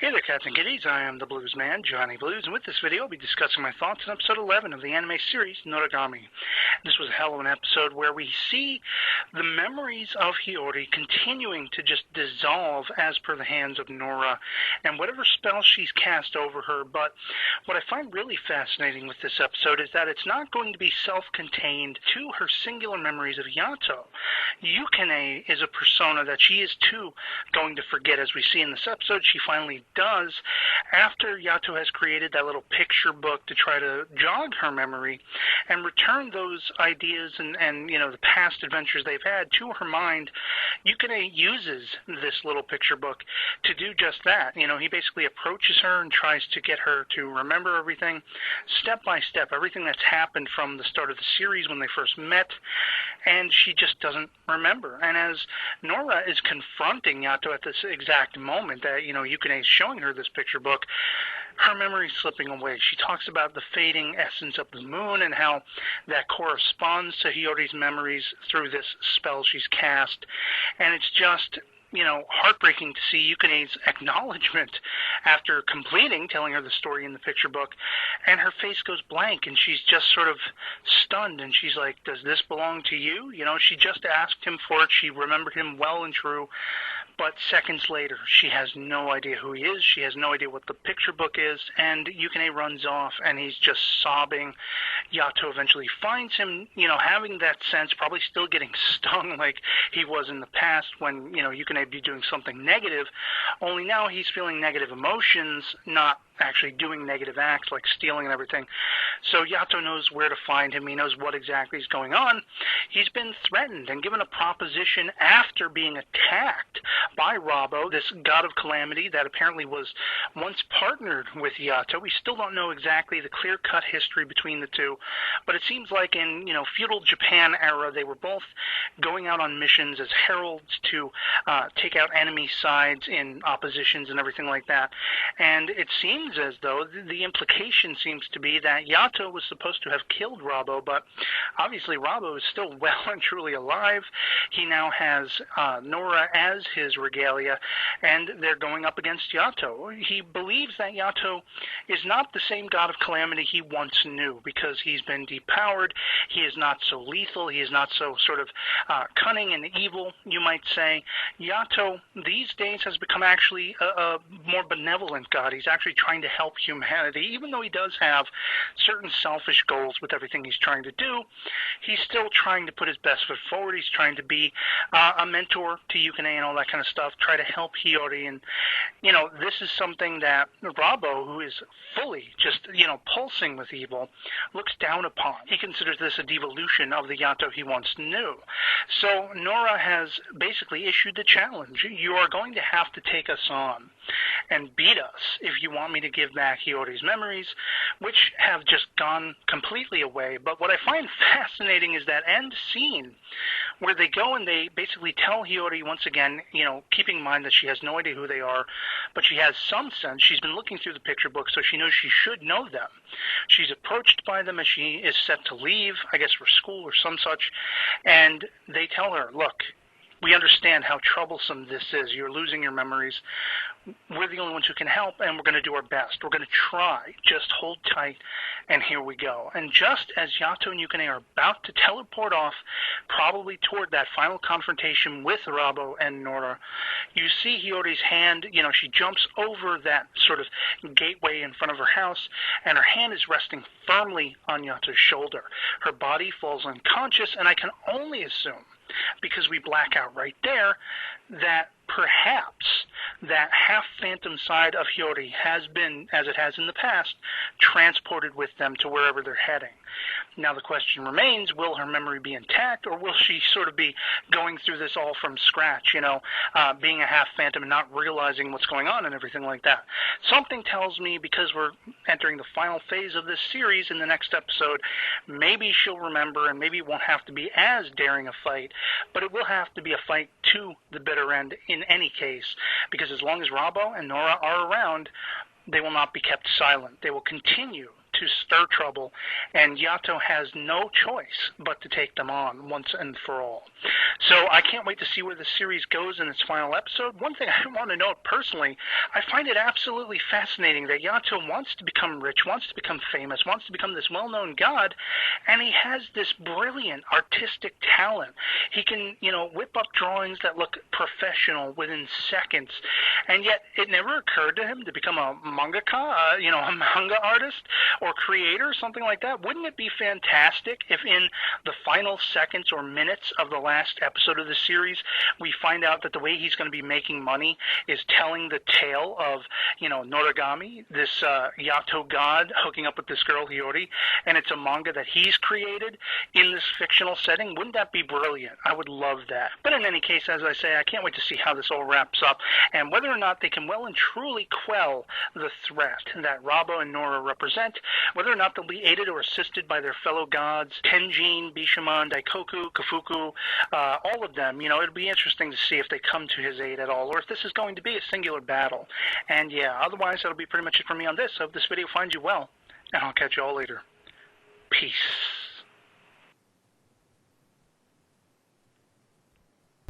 Hey there, cats and kitties. I am the Blues Man, Johnny Blues, and with this video I'll be discussing my thoughts on episode 11 of the anime series Noragami. This was a hell of an episode where we see the memories of Hiyori continuing to just dissolve as per the hands of Nora and whatever spell she's cast over her. But what I find really fascinating with this episode is that it's not going to be self-contained to her singular memories of Yato. Yukine is a persona that she is too going to forget. As we see in this episode, she finally does, after Yato has created that little picture book to try to jog her memory and return those ideas and the past adventures they've had to her mind. Yukine uses this little picture book to do just that. He basically approaches her and tries to get her to remember everything step by step, everything that's happened from the start of the series when they first met, and she just doesn't remember. And as Nora is confronting Yato at this exact moment that, Yukine is showing her this picture book, her memory's slipping away. She talks about the fading essence of the moon and how that corresponds to Hiyori's memories through this spell she's cast. And it's just, heartbreaking to see Yukine's acknowledgement after completing telling her the story in the picture book, and her face goes blank and she's just sort of stunned, and she's like, does this belong to you? She just asked him for it. She remembered him well and true. But seconds later, she has no idea who he is. She has no idea what the picture book is. And Yukine runs off, and he's just sobbing. Yato eventually finds him, having that sense, probably still getting stung like he was in the past when, Yukine would be doing something negative. Only now he's feeling negative emotions, not actually doing negative acts like stealing and everything. So Yato knows where to find him. He knows what exactly is going on. He's been threatened and given a proposition after being attacked by Rabo, this god of calamity that apparently was once partnered with Yato. We still don't know exactly the clear-cut history between the two, but it seems like in, feudal Japan era, they were both going out on missions as heralds to take out enemy sides in oppositions and everything like that. And it seems as though the implication seems to be that Yato was supposed to have killed Rabo, but obviously Rabo is still well and truly alive. He now has Nora as his regalia, and they're going up against Yato. He believes that Yato is not the same god of calamity he once knew, because he's been depowered. He is not so lethal. He is not so sort of cunning and evil, you might say. Yato these days has become actually a more benevolent god. He's actually trying to help humanity. Even though he does have certain selfish goals with everything he's trying to do, he's still trying to put his best foot forward. He's trying to be a mentor to Yukine and all that kind of stuff, try to help Hiyori. And, this is something that Rabo, who is fully just, pulsing with evil, looks down upon. He considers this a devolution of the Yato he once knew. So Nora has basically issued the challenge. You are going to have to take us on and beat us if you want me to give back Hiyori's memories, which have just gone completely away. But what I find fascinating is that end scene where they go and they basically tell Hiyori once again, keeping in mind that she has no idea who they are, but she has some sense. She's been looking through the picture book, so she knows she should know them. She's approached by them as she is set to leave, I guess for school or some such, and they tell her, look, we understand how troublesome this is. You're losing your memories. We're the only ones who can help, and we're going to do our best. We're going to try. Just hold tight, and here we go. And just as Yato and Yukine are about to teleport off, probably toward that final confrontation with Rabo and Nora, you see Hiyori's hand, she jumps over that sort of gateway in front of her house, and her hand is resting firmly on Yato's shoulder. Her body falls unconscious, and I can only assume, because we black out right there, that perhaps that half-phantom side of Hiyori has been, as it has in the past, transported with them to wherever they're heading. Now the question remains, will her memory be intact, or will she sort of be going through this all from scratch, being a half-phantom and not realizing what's going on and everything like that? Something tells me, because we're entering the final phase of this series in the next episode, maybe she'll remember, and maybe it won't have to be as daring a fight, but it will have to be a fight to the bitter end in any case, because as long as Rabo and Nora are around, they will not be kept silent. They will continue to stir trouble, and Yato has no choice but to take them on once and for all. So I can't wait to see where the series goes in its final episode. One thing I want to note personally, I find it absolutely fascinating that Yato wants to become rich, wants to become famous, wants to become this well-known god, and he has this brilliant artistic talent. He can, whip up drawings that look professional within seconds, and yet it never occurred to him to become a mangaka, a manga artist or creator, something like that. Wouldn't it be fantastic if in the final seconds or minutes of the last episode of the series, we find out that the way he's going to be making money is telling the tale of, Noragami, this Yato god hooking up with this girl Hiyori, and it's a manga that he's created in this fictional setting? Wouldn't that be brilliant? I would love that. But in any case, as I say, I can't wait to see how this all wraps up, and whether or not they can well and truly quell the threat that Rabo and Nora represent, whether or not they'll be aided or assisted by their fellow gods, Tenjin, Bishamon, Daikoku, Kafuku, all of them. It'll be interesting to see if they come to his aid at all, or if this is going to be a singular battle. And yeah, otherwise that'll be pretty much it for me on this. I hope this video finds you well, and I'll catch you all later. Peace.